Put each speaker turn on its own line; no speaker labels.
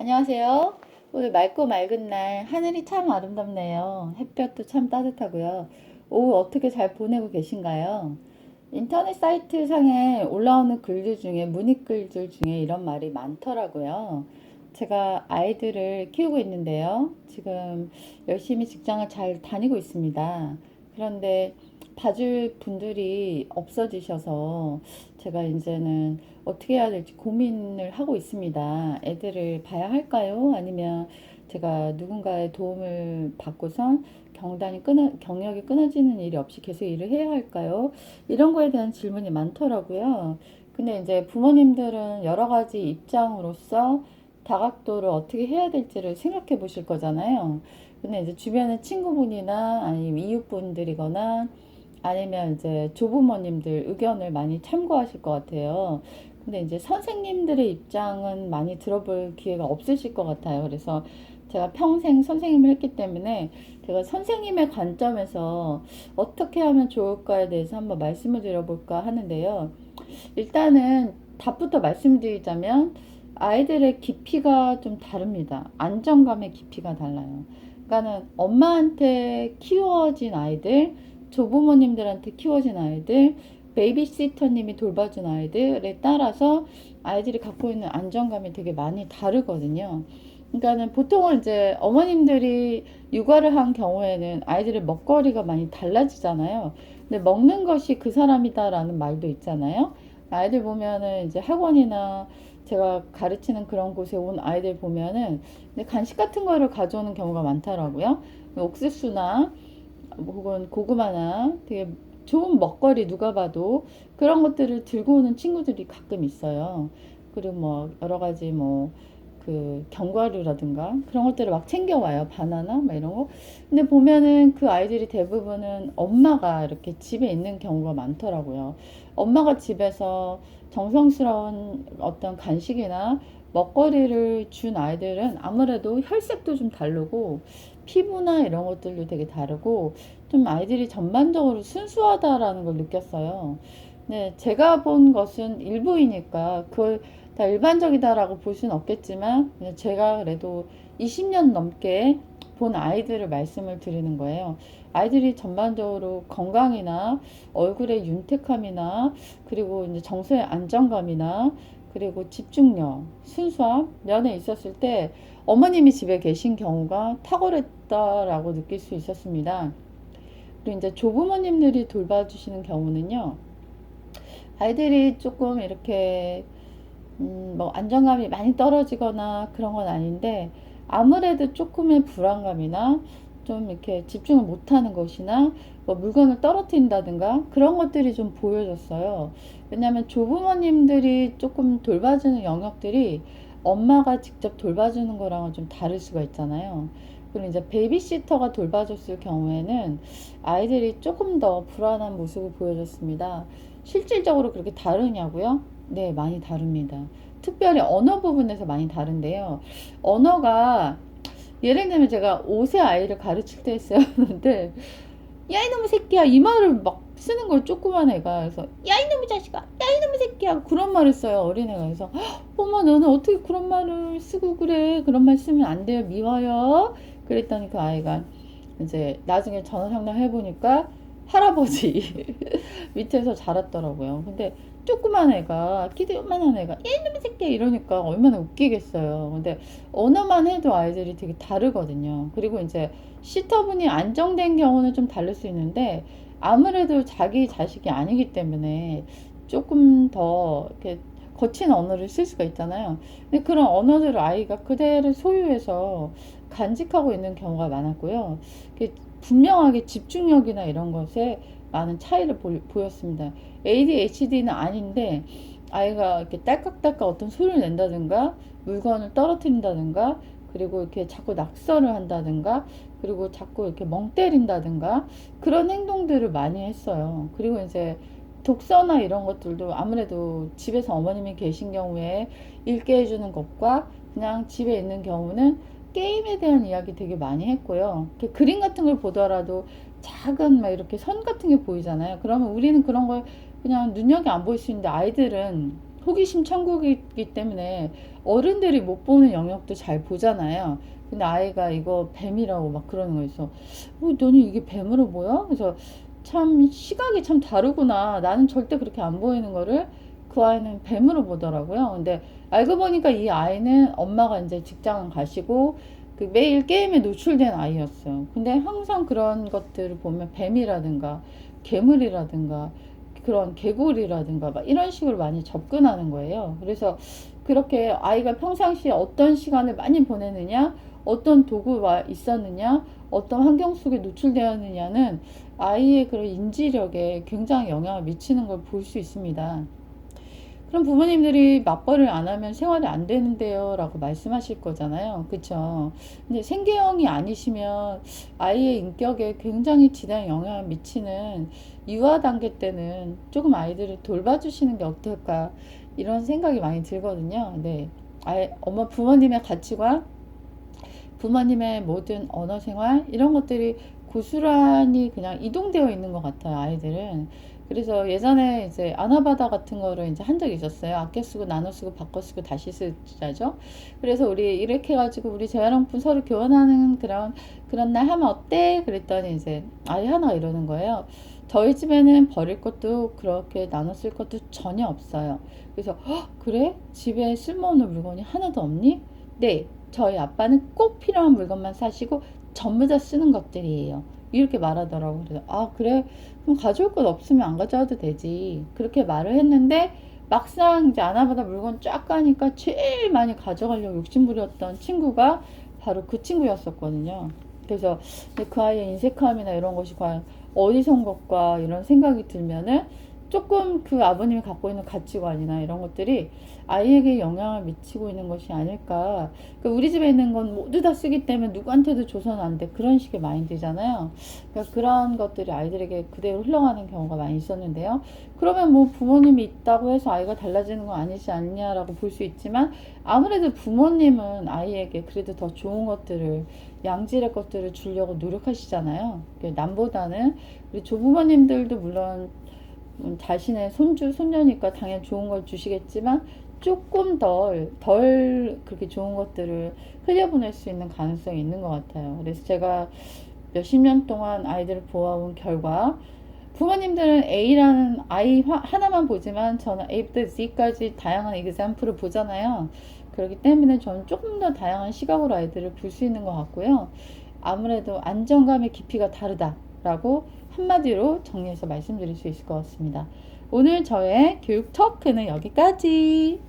안녕하세요. 오늘 맑고 맑은 날 하늘이 참 아름답네요. 햇볕도 참 따뜻하고요. 오후 어떻게 잘 보내고 계신가요? 인터넷 사이트 상에 올라오는 글들 중에 문익글들 중에 이런 말이 많더라고요. 제가 아이들을 키우고 있는데요. 지금 열심히 직장을 잘 다니고 있습니다. 그런데 봐줄 분들이 없어지셔서 제가 이제는 어떻게 해야 될지 고민을 하고 있습니다. 애들을 봐야 할까요? 아니면 제가 누군가의 도움을 받고선 경력이 끊어지는 일이 없이 계속 일을 해야 할까요? 이런 거에 대한 질문이 많더라고요. 근데 이제 부모님들은 여러 가지 입장으로서 다각도를 어떻게 해야 될지를 생각해 보실 거잖아요. 근데 이제 주변의 친구분이나 아니면 이웃분들이거나 아니면 이제 조부모님들 의견을 많이 참고하실 것 같아요. 근데 이제 선생님들의 입장은 많이 들어볼 기회가 없으실 것 같아요. 그래서 제가 평생 선생님을 했기 때문에 제가 선생님의 관점에서 어떻게 하면 좋을까에 대해서 한번 말씀을 드려볼까 하는데요. 일단은 답부터 말씀드리자면 아이들의 깊이가 좀 다릅니다. 안정감의 깊이가 달라요. 그러니까는 엄마한테 키워진 아이들, 조부모님들한테 키워진 아이들, 베이비시터님이 돌봐준 아이들에 따라서 아이들이 갖고 있는 안정감이 되게 많이 다르거든요. 그러니까는 보통은 이제 어머님들이 육아를 한 경우에는 아이들의 먹거리가 많이 달라지잖아요. 근데 먹는 것이 그 사람이다라는 말도 있잖아요. 아이들 보면은 이제 학원이나 제가 가르치는 그런 곳에 온 아이들 보면은 간식 같은 거를 가져오는 경우가 많더라고요. 옥수수나 혹은 고구마나 되게 좋은 먹거리 누가 봐도 그런 것들을 들고 오는 친구들이 가끔 있어요. 그리고 뭐 여러 가지 뭐 그 견과류라든가 그런 것들을 막 챙겨와요. 바나나 막 이런 거. 근데 보면은 그 아이들이 대부분은 엄마가 이렇게 집에 있는 경우가 많더라고요. 엄마가 집에서 정성스러운 어떤 간식이나 먹거리를 준 아이들은 아무래도 혈색도 좀 다르고 피부나 이런 것들도 되게 다르고 좀 아이들이 전반적으로 순수하다라는 걸 느꼈어요. 네, 제가 본 것은 일부이니까 그걸 다 일반적이다라고 볼 수는 없겠지만 제가 그래도 20년 넘게 본 아이들을 말씀을 드리는 거예요. 아이들이 전반적으로 건강이나 얼굴의 윤택함이나 그리고 이제 정서의 안정감이나 그리고 집중력, 순수함, 면에 있었을 때 어머님이 집에 계신 경우가 탁월했다라고 느낄 수 있었습니다. 그리고 이제 조부모님들이 돌봐주시는 경우는요, 아이들이 조금 이렇게 뭐 안정감이 많이 떨어지거나 그런 건 아닌데 아무래도 조금의 불안감이나 좀 이렇게 집중을 못하는 것이나 뭐 물건을 떨어뜨린다든가 그런 것들이 좀 보여졌어요. 왜냐하면 조부모님들이 조금 돌봐주는 영역들이 엄마가 직접 돌봐주는 거랑은 좀 다를 수가 있잖아요. 그리고 이제 베이비시터가 돌봐줬을 경우에는 아이들이 조금 더 불안한 모습을 보여줬습니다. 실질적으로 그렇게 다르냐고요? 네, 많이 다릅니다. 특별히 언어 부분에서 많이 다른데요. 언어가 예를 들면 제가 5세 아이를 가르칠 때 했었는데 야 이놈의 새끼야 이 말을 막 쓰는 걸 조그만 애가 그래서 야 이놈의 자식아 야 이놈의 새끼야 그런 말을 써요 어린애가. 그래서 어머 너는 어떻게 그런 말을 쓰고 그래, 그런 말 쓰면 안 돼요 미워요. 그랬더니 그 아이가 이제 나중에 전화 상담 해보니까 할아버지 밑에서 자랐더라고요. 근데 조그만 애가 키도 요만한 애가 야 이놈의 새끼야 이러니까 얼마나 웃기겠어요. 근데 언어만 해도 아이들이 되게 다르거든요. 그리고 이제 시터분이 안정된 경우는 좀 다를 수 있는데 아무래도 자기 자식이 아니기 때문에 조금 더 이렇게 거친 언어를 쓸 수가 있잖아요. 근데 그런 언어들을 아이가 그대로 소유해서 간직하고 있는 경우가 많았고요. 분명하게 집중력이나 이런 것에 많은 차이를 보였습니다. ADHD는 아닌데 아이가 이렇게 딸깍딸깍 어떤 소리를 낸다든가 물건을 떨어뜨린다든가 그리고 이렇게 자꾸 낙서를 한다든가 그리고 자꾸 이렇게 멍 때린다든가 그런 행동들을 많이 했어요. 그리고 이제 독서나 이런 것들도 아무래도 집에서 어머님이 계신 경우에 읽게 해주는 것과 그냥 집에 있는 경우는 게임에 대한 이야기 되게 많이 했고요. 그림 같은 걸 보더라도 작은 막 이렇게 선 같은 게 보이잖아요. 그러면 우리는 그런 걸 그냥 눈여겨 안 보일 수 있는데 아이들은 호기심 천국이기 때문에 어른들이 못 보는 영역도 잘 보잖아요. 근데 아이가 이거 뱀이라고 막 그러는 거 있어. 너는 이게 뱀으로 보여? 그래서 참 시각이 참 다르구나. 나는 절대 그렇게 안 보이는 거를 그 아이는 뱀으로 보더라고요. 근데 알고 보니까 이 아이는 엄마가 이제 직장 가시고 그 매일 게임에 노출된 아이였어요. 근데 항상 그런 것들을 보면 뱀이라든가 괴물이라든가 그런 개구리라든가 막 이런 식으로 많이 접근하는 거예요. 그래서 그렇게 아이가 평상시에 어떤 시간을 많이 보내느냐, 어떤 도구가 있었느냐, 어떤 환경 속에 노출되었느냐는 아이의 그런 인지력에 굉장히 영향을 미치는 걸 볼 수 있습니다. 그럼 부모님들이 맞벌이를 안 하면 생활이 안 되는데요 라고 말씀하실 거잖아요. 그쵸? 근데 생계형이 아니시면 아이의 인격에 굉장히 지대한 영향을 미치는 유아 단계 때는 조금 아이들을 돌봐주시는 게 어떨까 이런 생각이 많이 들거든요. 네. 엄마 부모님의 가치관, 부모님의 모든 언어 생활 이런 것들이 고스란히 그냥 이동되어 있는 것 같아요, 아이들은. 그래서 예전에 이제 아나바다 같은 거를 이제 한 적이 있었어요. 아껴 쓰고 나눠 쓰고 바꿔 쓰고 다시 쓰자죠. 그래서 우리 이렇게 해가지고 우리 재활용품 서로 교환하는 그런 날 하면 어때? 그랬더니 이제 아이 하나가 이러는 거예요. 저희 집에는 버릴 것도 그렇게 나눠 쓸 것도 전혀 없어요. 그래서 그래? 집에 쓸모없는 물건이 하나도 없니? 네, 저희 아빠는 꼭 필요한 물건만 사시고 전부 다 쓰는 것들이에요. 이렇게 말하더라고. 그래서 그래? 그럼 가져올 것 없으면 안 가져와도 되지. 그렇게 말을 했는데 막상 이제 아나보다 물건 쫙 가니까 제일 많이 가져가려고 욕심부렸던 친구가 바로 그 친구였었거든요. 그래서 그 아이의 인색함이나 이런 것이 과연 어디서 온 것과 이런 생각이 들면은 조금 그 아버님이 갖고 있는 가치관이나 이런 것들이 아이에게 영향을 미치고 있는 것이 아닐까. 그러니까 우리 집에 있는 건 모두 다 쓰기 때문에 누구한테도 줘서는 안 돼. 그런 식의 마인드잖아요. 그러니까 그런 것들이 아이들에게 그대로 흘러가는 경우가 많이 있었는데요. 그러면 뭐 부모님이 있다고 해서 아이가 달라지는 건 아니지 않냐라고 볼 수 있지만 아무래도 부모님은 아이에게 그래도 더 좋은 것들을 양질의 것들을 주려고 노력하시잖아요. 남보다는 우리 조부모님들도 물론 자신의 손주, 손녀니까 당연히 좋은 걸 주시겠지만 조금 덜 그렇게 좋은 것들을 흘려보낼 수 있는 가능성이 있는 것 같아요. 그래서 제가 몇십 년 동안 아이들을 보아온 결과 부모님들은 A라는 아이 하나만 보지만 저는 A부터 Z까지 다양한 example을 보잖아요. 그렇기 때문에 저는 조금 더 다양한 시각으로 아이들을 볼 수 있는 것 같고요. 아무래도 안정감의 깊이가 다르다라고 한마디로 정리해서 말씀드릴 수 있을 것 같습니다. 오늘 저의 교육 토크는 여기까지.